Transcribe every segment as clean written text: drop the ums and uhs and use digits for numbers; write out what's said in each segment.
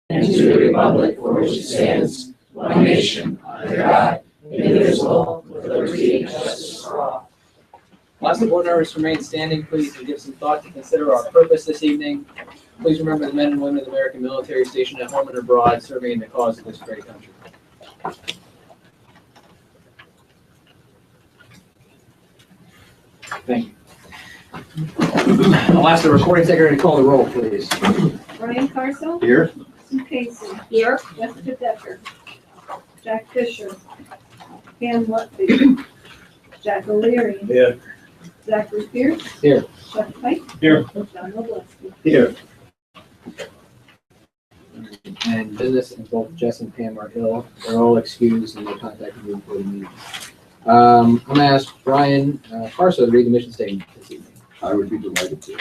and to the republic for which it stands, one nation, under God, indivisible, with liberty and justice for all. Whilst the board members remain standing, please, and give some thought to consider our purpose this evening. Please remember the men and women of the American military stationed at home and abroad, serving in the cause of this great country. Thank you. I'll ask the recording secretary to call the roll, please. Brian Carson. Here. Sue Casey. Here. Jessica Decker. Jack Fisher. Pam Lutfi. Jack O'Leary. Here. Zachary Pierce. Here. Chuck Pike. Here. John Robleski. Here. And business, and both Jess and Pam are ill. They're all excused and they contacted me before the meeting. I'm going to ask Brian Carso to read the mission statement this evening. I would be delighted to.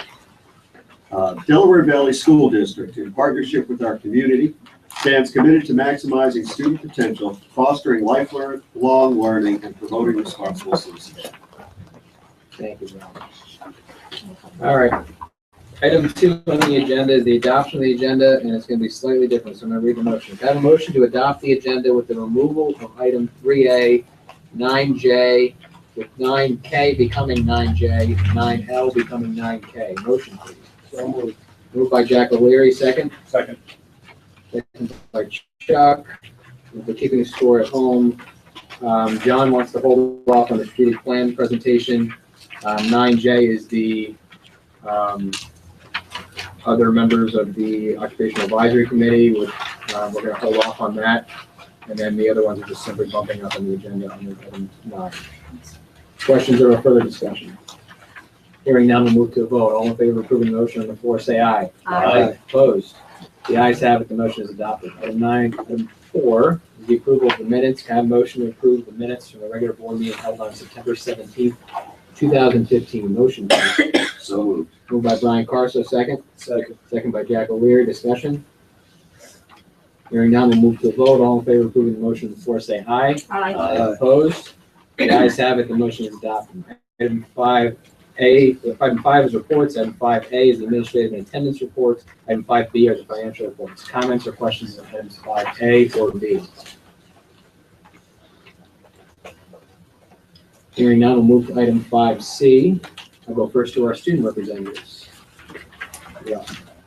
Delaware Valley School District, in partnership with our community, stands committed to maximizing student potential, fostering lifelong learning, and promoting responsible citizenship. Thank you, Brian. All right. Item 2 on the agenda is the adoption of the agenda, and it's going to be slightly different, so I'm going to read the motion. Can I have a motion to adopt the agenda with the removal of item 3A, 9J, with 9K becoming 9J, 9L becoming 9K. Motion, please. So moved. Moved by Jack O'Leary, second. Second. Second by Chuck. We're keeping the score at home. John wants to hold off on the strategic plan presentation. 9J is the other members of the Occupational Advisory Committee, which we're going to hold off on that. And then the other ones are just simply bumping up on the agenda under item 9. Questions or further discussion? Hearing none, we'll move to a vote. All in favor of approving the motion on the floor, say aye. Aye. Opposed? The ayes have it. The motion is adopted. Item 4 is the approval of the minutes. Can I have a motion to approve the minutes from the regular board meeting held on September 17th, 2015? Motion, please. So moved. Moved by Brian Carso, second. Second. Second by Jack O'Leary. Discussion? Hearing none, we'll move to a vote. All in favor of approving the motion on the floor, say aye. Aye. Opposed? The ayes have it. The motion is adopted. Item 5A, item 5 is reports. Item 5A is the administrative and attendance reports. Item 5B are the financial reports. Comments or questions on items 5A or B? Hearing none, we'll move to item 5C. I'll go first to our student representatives. Yeah.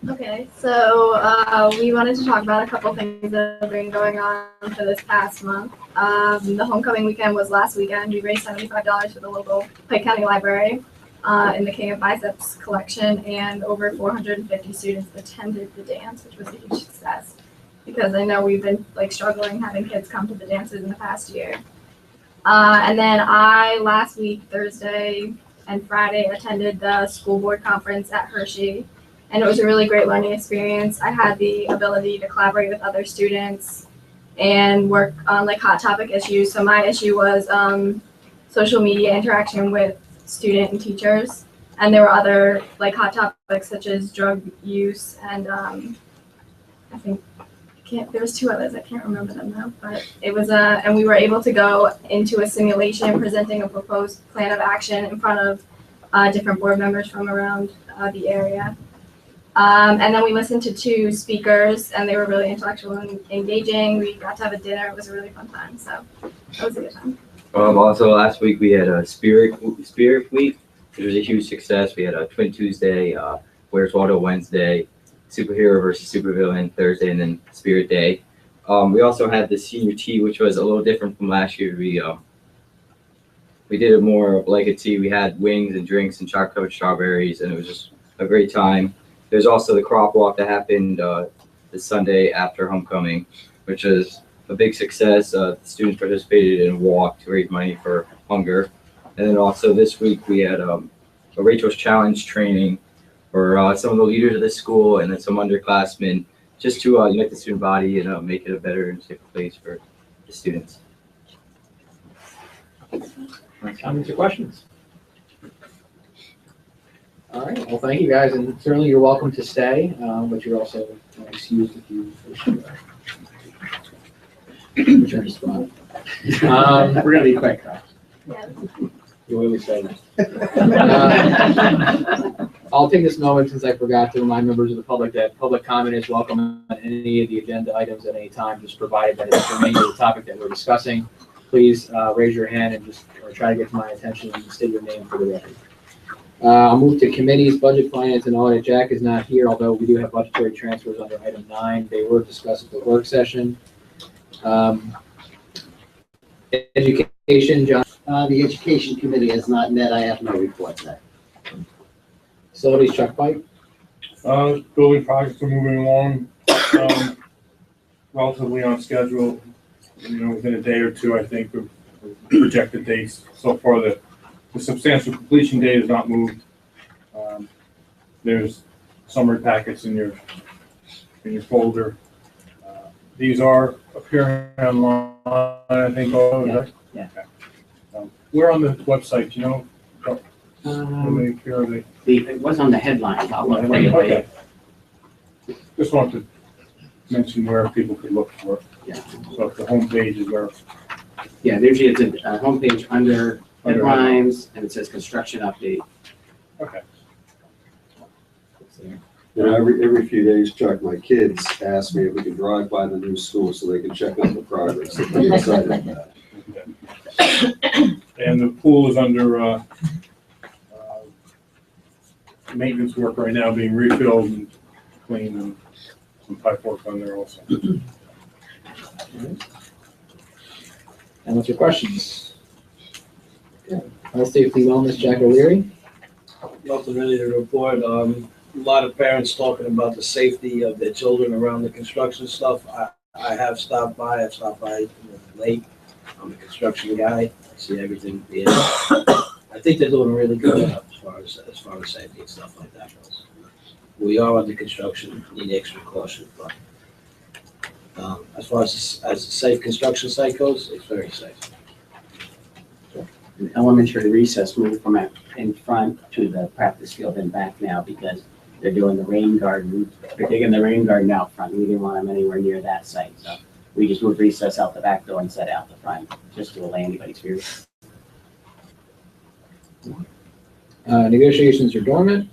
Okay, so we wanted to talk about a couple things that have been going on for this past month. The homecoming weekend was last weekend. We raised $75 for the local Pike County Library in the King of Biceps collection, and over 450 students attended the dance, which was a huge success because I know we've been struggling having kids come to the dances in the past year. And then I last week, Thursday and Friday, attended the school board conference at Hershey. And it was a really great learning experience. I had the ability to collaborate with other students and work on hot topic issues. So my issue was social media interaction with student and teachers. And there were other hot topics such as drug use and there was 2 others. I can't remember them now, but it was and we were able to go into a simulation presenting a proposed plan of action in front of different board members from around the area. And then we listened to 2 speakers, and they were really intellectual and engaging. We got to have a dinner. It was a really fun time, so that was a good time. Also, last week we had a Spirit Week. It was a huge success. We had a Twin Tuesday, Where's Waldo Wednesday, Superhero versus Supervillain Thursday, and then Spirit Day. We also had the Senior Tea, which was a little different from last year. We did it more like a tea. We had wings and drinks and chocolate-covered strawberries, and it was just a great time. There's also the crop walk that happened the Sunday after homecoming, which was a big success. The students participated in a walk to raise money for hunger. And then also this week we had a Rachel's Challenge training for some of the leaders of the school and then some underclassmen, just to unite the student body and make it a better and safer place for the students. Comments or questions? All right, well, thank you guys, and certainly you're welcome to stay, but you're also excused if you wish to return to spot. We're gonna be quick, though. Yeah. You always say that. I'll take this moment since I forgot to remind members of the public that public comment is welcome on any of the agenda items at any time, just provided that it's germane to the topic that we're discussing. Please raise your hand and just or try to get to my attention and state your name for the record. I'll move to committees, budget, finance, and audit. Jack is not here, although we do have budgetary transfers under item 9. They were discussed at the work session. Education, John. The education committee has not met. I have no report there. Facilities, Chuck Pike. Building projects are moving along, relatively on schedule. Within a day or two, I think, of projected dates. So far, the substantial completion date is not moved. There's summary packets in your folder. These are appearing online, I think. Yeah. Where on the website, do you know? How many appear are they? It was on the headlines. I'll look for you later. Okay. Just wanted to mention where people could look for it. Yeah. So if the homepage is where. Yeah, there's a homepage under headlines, and it says construction update. Okay. Every few days, Chuck, my kids ask me if we can drive by the new school so they can check out the progress. They're pretty excited about that. And the pool is under maintenance work right now, being refilled and cleaned, and some pipe work on there also. And what's your questions? Health, safety, wellness, Jack O'Leary. Nothing really to report. A lot of parents talking about the safety of their children around the construction stuff. I have stopped by. I've stopped by late. I'm a construction guy. I see everything. Yeah. I think they're doing a really good job as far as safety and stuff like that goes. We are under construction, need extra caution, but as far as a safe construction site goes, it's very safe. The elementary recess moved from in front to the practice field and back now because they're doing the rain garden. They're digging the rain garden out front. We didn't want them anywhere near that site, so we just moved recess out the back door and set out the front, just to allay anybody's fears. Negotiations are dormant.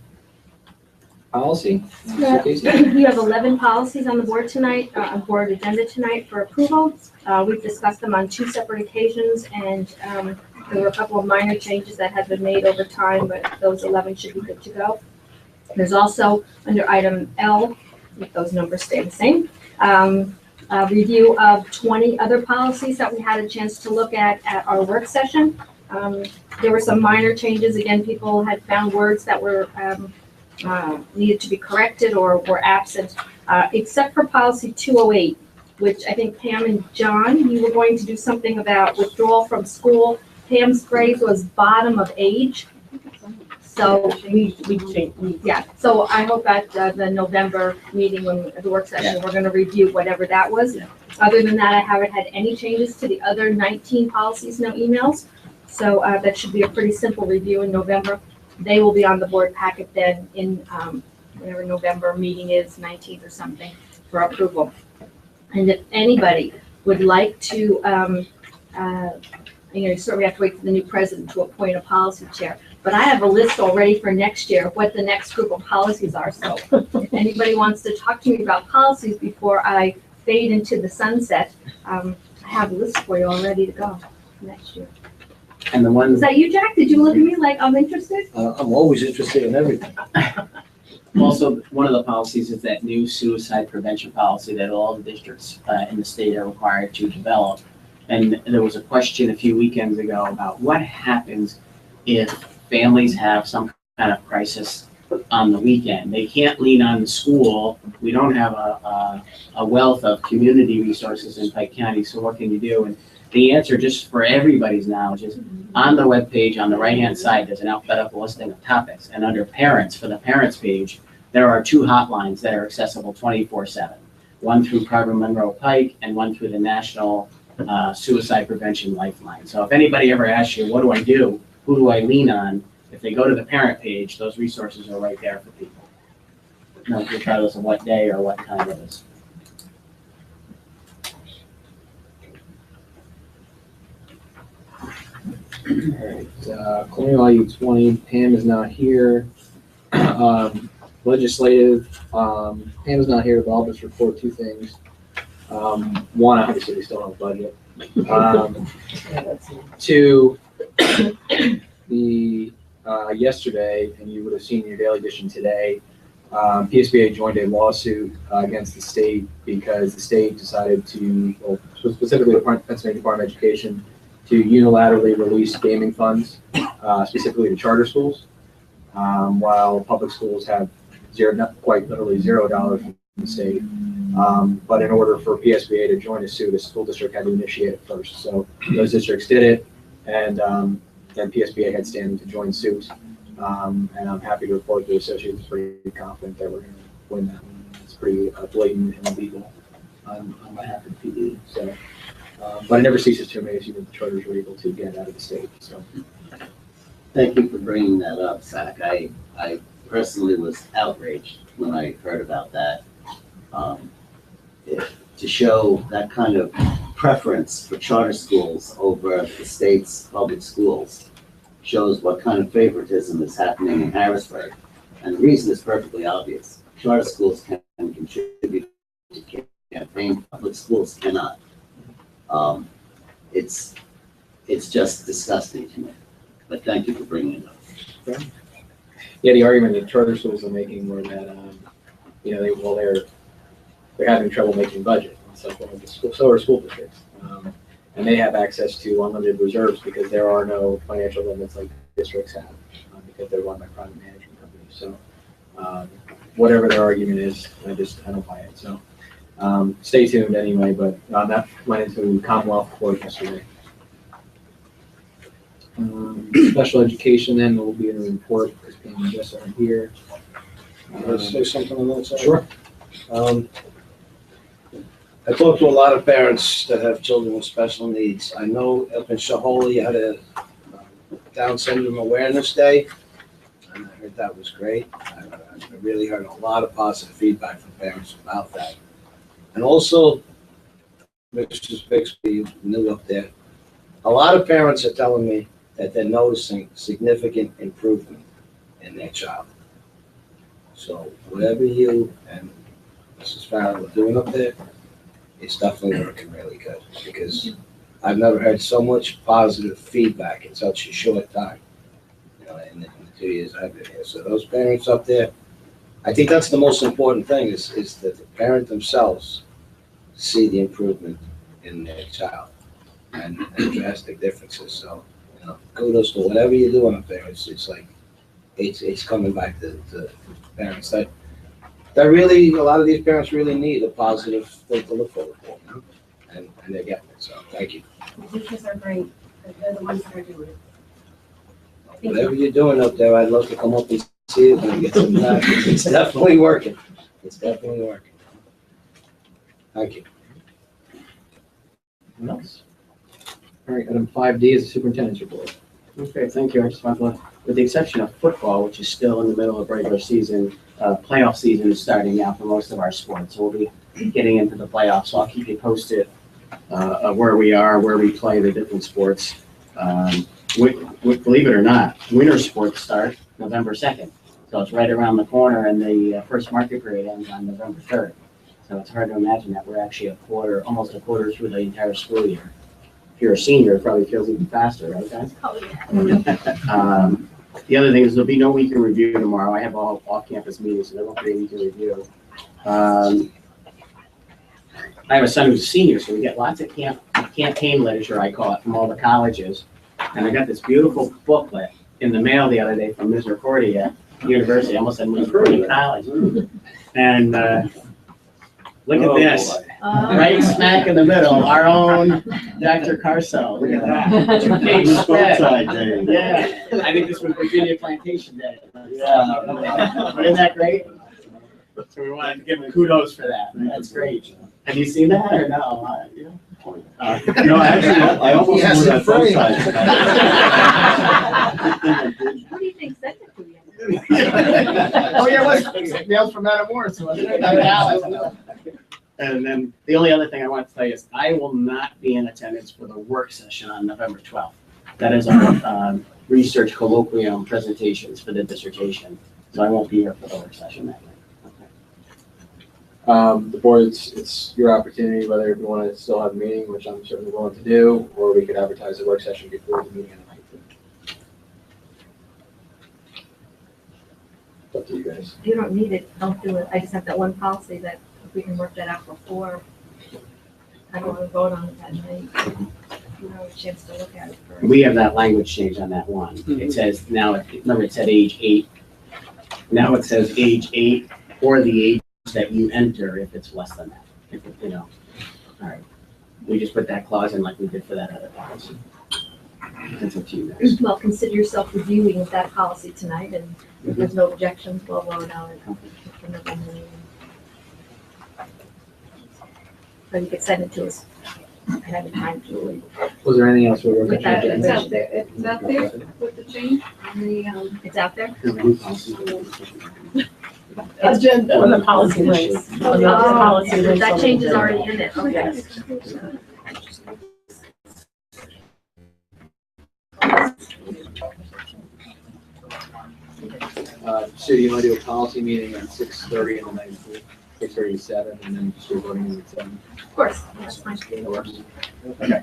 Policy. Yeah. Casey? We have 11 policies on the board tonight, board agenda tonight for approval. We've discussed them on 2 separate occasions, and there were a couple of minor changes that have been made over time, but those 11 should be good to go. There's also, under item L, if those numbers stay the same, a review of 20 other policies that we had a chance to look at our work session. There were some minor changes. Again, people had found words that were needed to be corrected or were absent, except for policy 208, which I think Pam and John, you were going to do something about withdrawal from school. Pam's grade was bottom of age. So yeah, so I hope at the November meeting, when the work session, we're gonna review whatever that was. Yeah. Other than that, I haven't had any changes to the other 19 policies, no emails. So that should be a pretty simple review in November. They will be on the board packet then in whatever November meeting is, 19th or something, for approval. And if anybody would like to, certainly we have to wait for the new president to appoint a policy chair. But I have a list already for next year of what the next group of policies are. So if anybody wants to talk to me about policies before I fade into the sunset, I have a list for you all ready to go for next year. And the one, Is that you, Jack? Did you look at me like I'm interested? I'm always interested in everything. also, one of the policies is that new suicide prevention policy that all the districts in the state are required to develop. And there was a question a few weekends ago about what happens if families have some kind of crisis on the weekend. They can't lean on the school. We don't have a wealth of community resources in Pike County, so what can you do? And the answer, just for everybody's knowledge, is on the webpage on the right-hand side, there's an alphabetical listing of topics. And under parents, for the parents page, there are 2 hotlines that are accessible 24/7. One through Carver Monroe Pike and one through the National Suicide Prevention Lifeline. So if anybody ever asks you, what do I do? Who do I lean on? If they go to the parent page, those resources are right there for people. No, regardless of what day or what time it is. All right, Colonial IU 20, Pam is not here. Legislative, Pam's not here, but I'll just report two things. One, obviously, we still don't have a budget. Two, yesterday, and you would have seen in your daily edition today, PSBA joined a lawsuit against the state because the state decided to, well, specifically the Pennsylvania Department of Education, to unilaterally release gaming funds, specifically to charter schools, while public schools have zero, not quite literally $0 from the state. But in order for PSBA to join a suit, a school district had to initiate it first. So those districts did it, and then PSBA had standing to join suit. And I'm happy to report the association is pretty confident that we're going to win that one. It's pretty blatant and illegal on behalf of the PD. So, but it never ceases to amaze you that the charters were able to get out of the state. So, Thank you for bringing that up, Zach. I personally was outraged when I heard about that. To show that kind of preference for charter schools over the state's public schools shows what kind of favoritism is happening in Harrisburg. And the reason is perfectly obvious. Charter schools can contribute to campaign, public schools cannot. It's just disgusting to me. But thank you for bringing it up. yeah, the argument that charter schools are making were that, they're having trouble making budget. So, so are school districts. And they have access to unlimited reserves because there are no financial limits like districts have, because they're run by private management companies. So whatever their argument is, I don't buy it. So stay tuned anyway, but that went into Commonwealth Court yesterday. Special education then will be in the report because Pam and Jess aren't here. Let's say something on that side. Sure. I talked to a lot of parents that have children with special needs. I know up in Shaholy had a Down Syndrome Awareness Day, and I heard that was great. I really heard a lot of positive feedback from parents about that. And also, Mrs. Bixby, new up there, a lot of parents are telling me that they're noticing significant improvement in their child. So whatever you and Mrs. Farrell are doing up there, it's definitely working really good, because I've never heard so much positive feedback in such a short time, in the 2 years I've been here. So those parents up there, I think that's the most important thing is that the parent themselves see the improvement in their child and drastic differences. So, kudos to whatever you're doing up there. It's like, it's coming back to parents that really, a lot of these parents really need a positive thing to look forward for, and they're getting it, so thank you. The teachers are great. They're the ones that are doing it. Whatever you're doing up there, I'd love to come up and see it and get some back. It's definitely working. It's definitely working. Thank you. Anyone else? All right, item 5D is the superintendent's report. Okay, thank you. I just want to, with the exception of football, which is still in the middle of regular season, playoff season is starting now for most of our sports. So we'll be getting into the playoffs. So I'll keep you posted of where we are, where we play the different sports. Believe it or not, winter sports start November 2nd. So it's right around the corner, and the first market period ends on November 3rd. So it's hard to imagine that we're actually almost a quarter through the entire school year. If you're a senior, it probably feels even faster, right, guys? Oh, yeah. The other thing is there'll be no weekend review tomorrow. I have all off-campus meetings, so there won't be a weekend review. I have a son who's a senior, so we get lots of campaign literature, I call it, from all the colleges. And I got this beautiful booklet in the mail the other day from Misericordia University. I almost said Misericordia College. And look at this. Right smack in the middle, our own Dr. Carso. Look at that. 2-page spread. Yeah, I think this was Virginia Plantation Day. Yeah. Isn't that great? So we wanted to give him kudos for that. That's great. Have you seen that or no? No, actually, I almost Yes, wore that it's free. both What do you think second to be? Oh, yeah, it was mailed from Matamoros, wasn't it? And then the only other thing I want to tell you is I will not be in attendance for the work session on November 12th. That is our research colloquium presentations for the dissertation. So I won't be here for the work session that night. The board, it's your opportunity, whether you want to still have a meeting, which I'm certainly willing to do, or we could advertise a work session before the meeting on the 19th. It's up to you guys. You don't need it, don't do it. I just have that one policy that if we can work that out before, I don't want to vote on it that night. You know, a chance to look at it first. We have that language change on that one. It says now, remember it said age 8. Now it says age 8 or the age that you enter if it's less than that. If, you know, all right. We just put that clause in like we did for that other policy. That's up to you guys. Well, consider yourself reviewing that policy tonight, and if there's no objections, we'll vote on it. For November meeting. So you could send it to us ahead of time to Was there anything else we were With going that, to It's out there, it's out there with the change on the, It's out there? agenda. On the policy links. On the policy links That on the change is agenda. already in it, okay. Sue, you want to do a policy meeting at 6:30 and then 6:30 to 7, and then just voting at 7? Of course, that's fine. That works. Okay.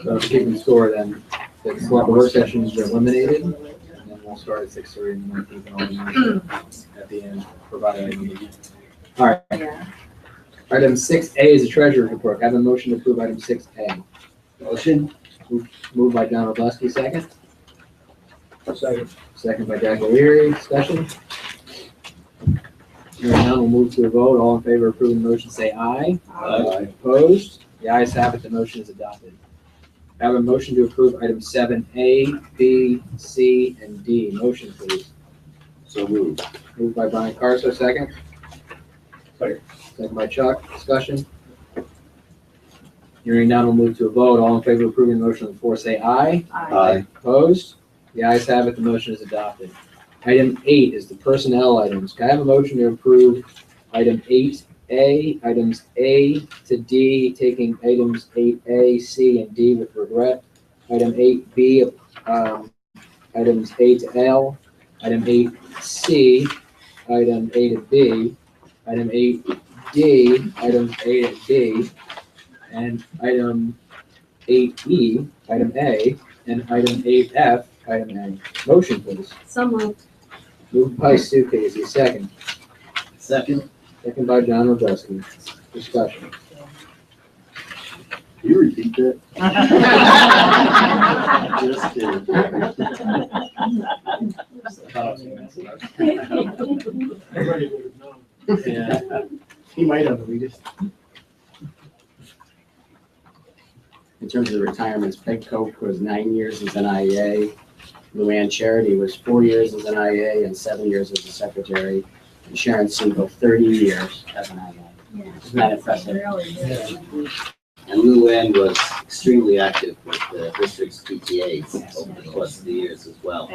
So keeping score then, the select work sessions are eliminated, and then we'll start at 6:30 and then keep it on at the end, provided I need it. All right. Yeah. Item 6A is the treasurer's report. Have a motion to approve item 6A. Motion? Moved by John Robleski, second. Second. Second by Jack O'Leary. Discussion. Hearing none, we'll move to a vote. All in favor of approving the motion, say aye. Aye. Opposed? The ayes have it. The motion is adopted. I have a motion to approve item 7A, B, C, and D. Motion, please. So moved. Moved by Brian Carso, second. Second. Second by Chuck. Discussion. Hearing none, we'll move to a vote. All in favor of approving the motion on the floor, say aye. Aye. Opposed? The ayes have it. The motion is adopted. Item 8 is the personnel items. Can I have a motion to approve item 8A, items A to D, taking items 8A, C, and D with regret? Item 8B, items A to L, item 8C, item A to B, item 8D, items A to D, and item 8E, item A, and item 8F, item A. Motion, please. So moved. Moved by Sue Casey, second. Second? Second by John Rodeski. Discussion. Can you repeat that? Just kidding. Everybody would have known. Yeah. He might have, we just. In terms of the retirements, Peg Coke was 9 years as an IEA. Luann Charity was 4 years as an IEA and 7 years as a secretary. And Sharon Siegel, 30 years as an IEA. Isn't that impressive? And Lou Ann was extremely active with the district's PTAs over the course of the years as well.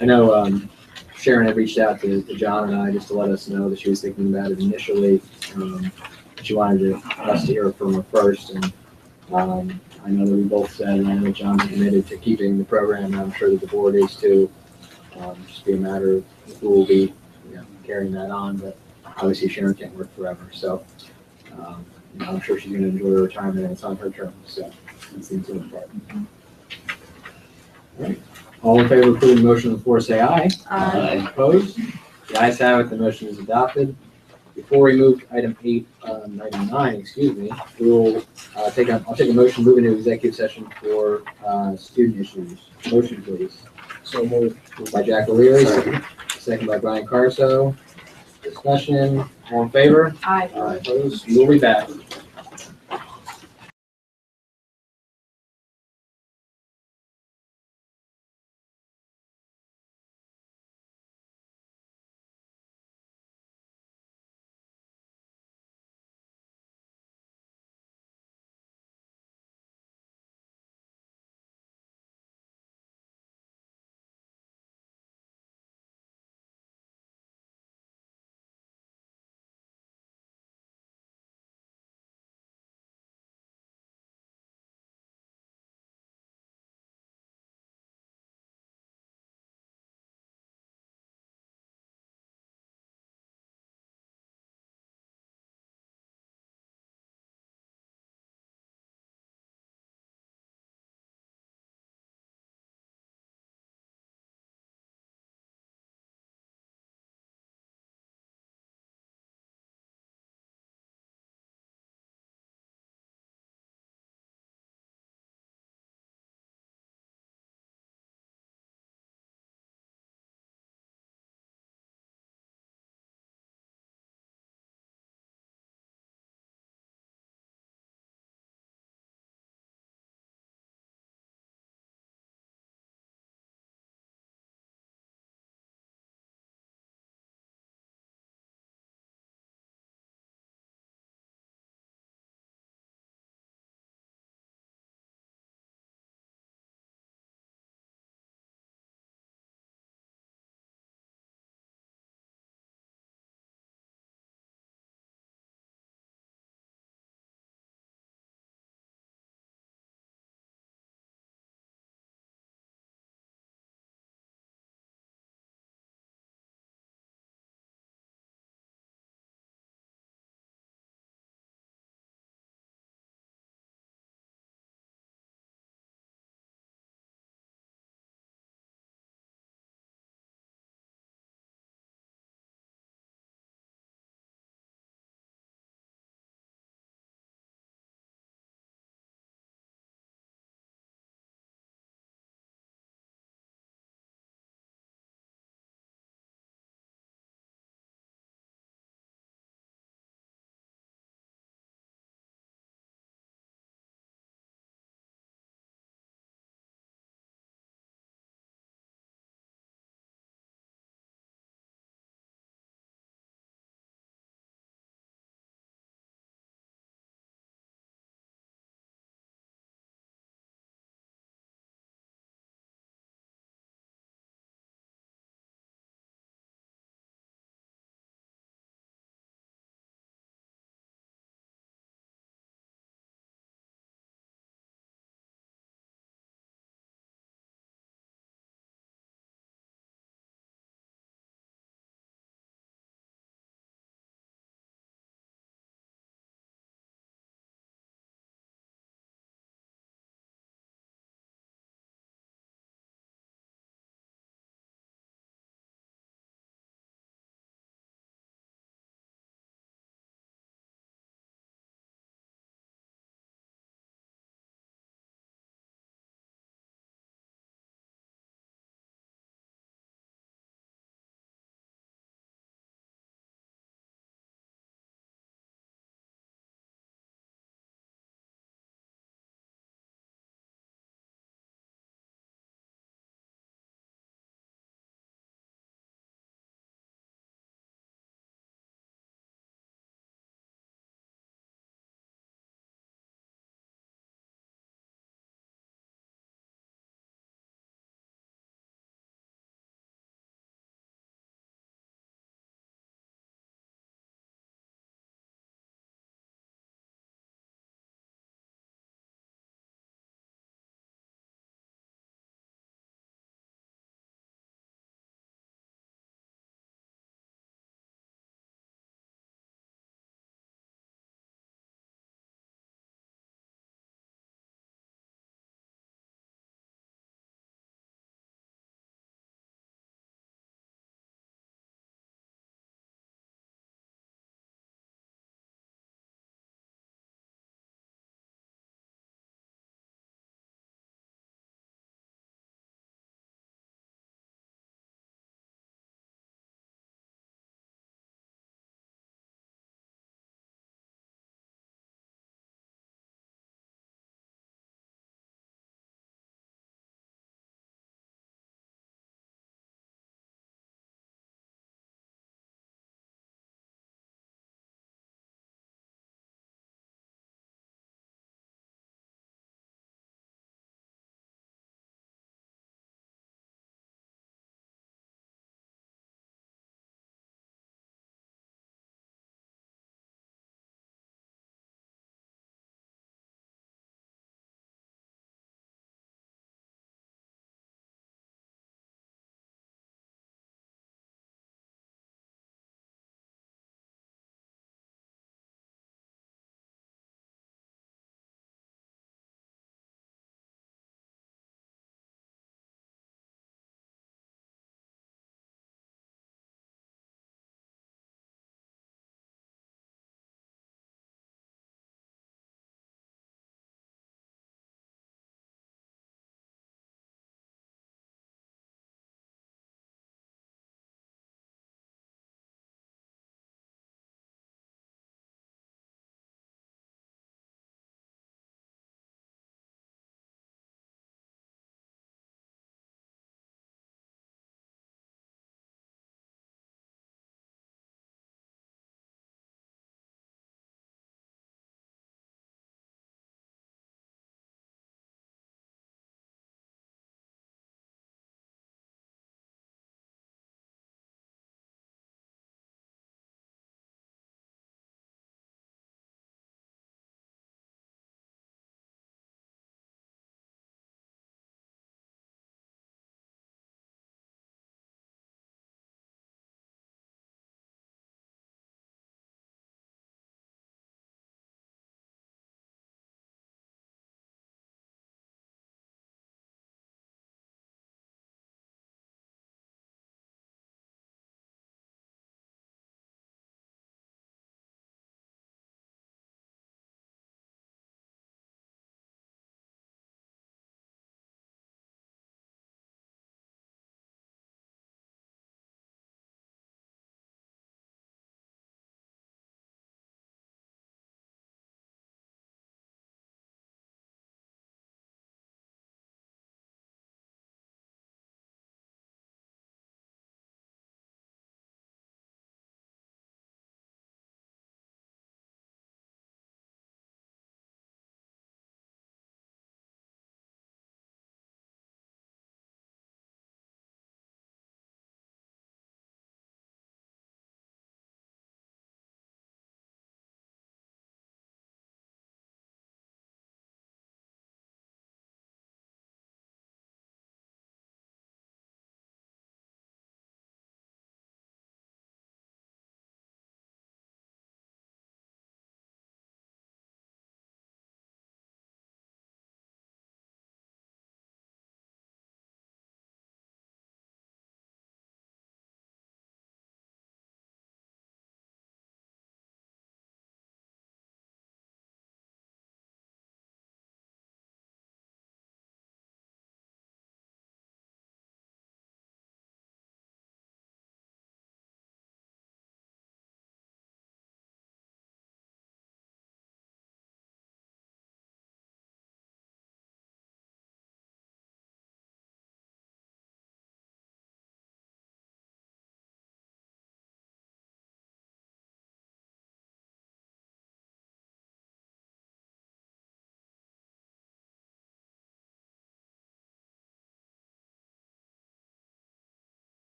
I know Sharon had reached out to John and I just to let us know that she was thinking about it initially. She wanted us to hear from her first, and I know that we both said, and I know John's committed to keeping the program, and I'm sure that the board is too. Just be a matter of who will be, carrying that on, but obviously Sharon can't work forever, so I'm sure she's going to enjoy her retirement, and it's on her terms, so that's the important part. All right. All in favor of approving the motion on the floor, say aye. Aye. Opposed? The ayes have it, the motion is adopted. Before we move to item 9, excuse me, we'll I'll take a motion moving to executive session for student issues. Motion, please. So moved. Moved by Jack O'Leary, second by Brian Carso. Discussion, all in favor? Aye. Opposed? We'll be back.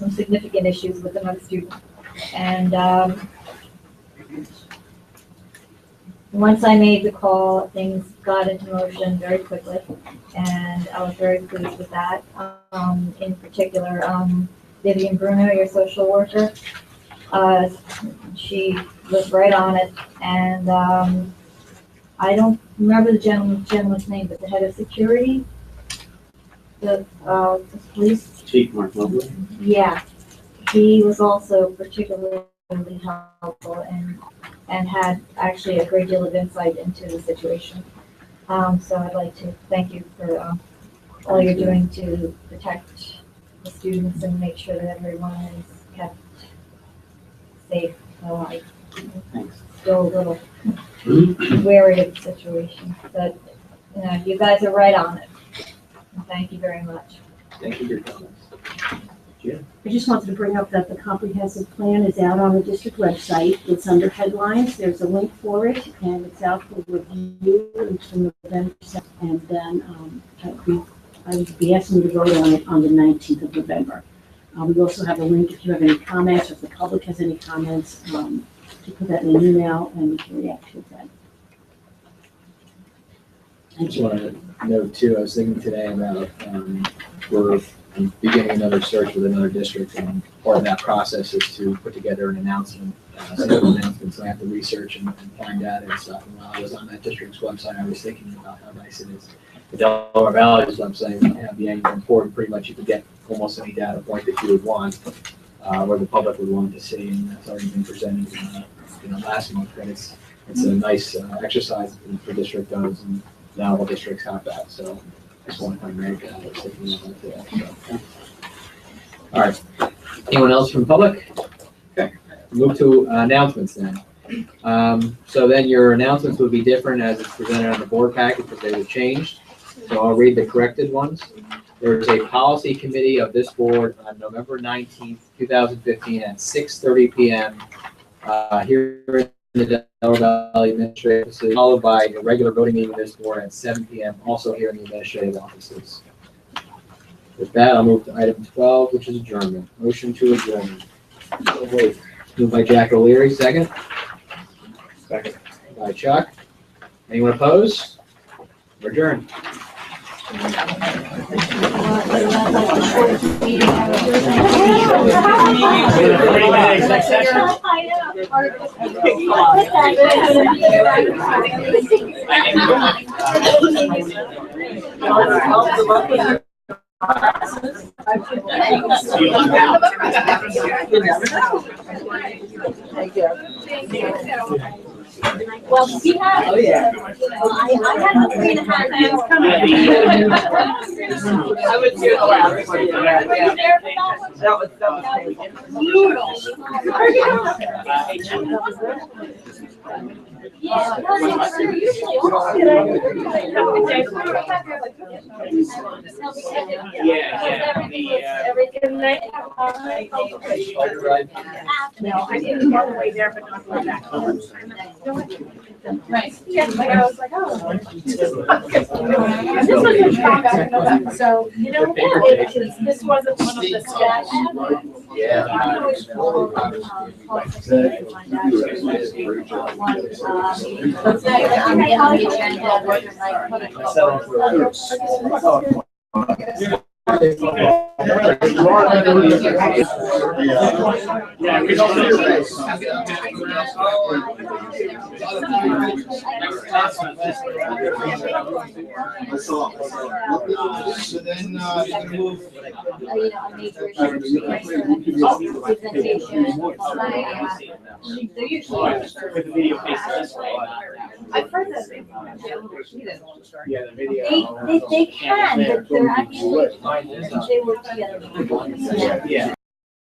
some significant issues with another student. And once I made the call, things got into motion very quickly, and I was very pleased with that. In particular, Vivian Bruno, your social worker, she was right on it, and I don't remember the gentleman's name, but the head of security, the police. Chief Mark Mobley. Yeah, he was also particularly helpful and had actually a great deal of insight into the situation. So I'd like to thank you for all you're doing to protect the students and make sure that everyone is kept safe. So I still a little wary of the situation, but you guys are right on it. And thank you very much. Thank you for your comments. I just wanted to bring up that the comprehensive plan is out on the district website. It's under headlines. There's a link for it, and it's out for review until November 2nd. And then I would be asking you to vote on it on the 19th of November. We also have a link if you have any comments, or if the public has any comments, to put that in an email and we can react to that. I just want to note too, I was thinking today about, we're beginning another search with another district, and part of that process is to put together an announcement, so I have to research and find out and stuff. And while I was on that district's website, I was thinking about how nice it is. The Delaware Valley's website, the annual report, pretty much you could get almost any data point that you would want, where the public would want to see, and that's already been presented, last month. And it's a nice exercise that the district does, and now all districts have that. So I just want to make that. I was thinking about that today. So. All right. Anyone else from the public? Okay. Move to announcements then. So then your announcements would be different as it's presented on the board packet because they were changed. So I'll read the corrected ones. There's a policy committee of this board on November 19th, 2015 at 6:30 p.m. Here in the Delaware Valley Administrative Facility, followed by a regular voting meeting of this board at 7 p.m. also here in the administrative offices. With that, I'll move to item 12, which is adjournment. Motion to adjourn. Moved by Jack O'Leary, second. Second. By Chuck. Anyone opposed? We're adjourned. Well, we had, I had 3.5 years coming. I would do the last one. That was brutal. Yeah. No, I didn't all the way there, but not going back. Right. Yeah, but I was like, oh. This was a back, so, this wasn't one of the steps. So then, you're gonna move. I've heard that. They can, but they're actually, they work together. Yeah.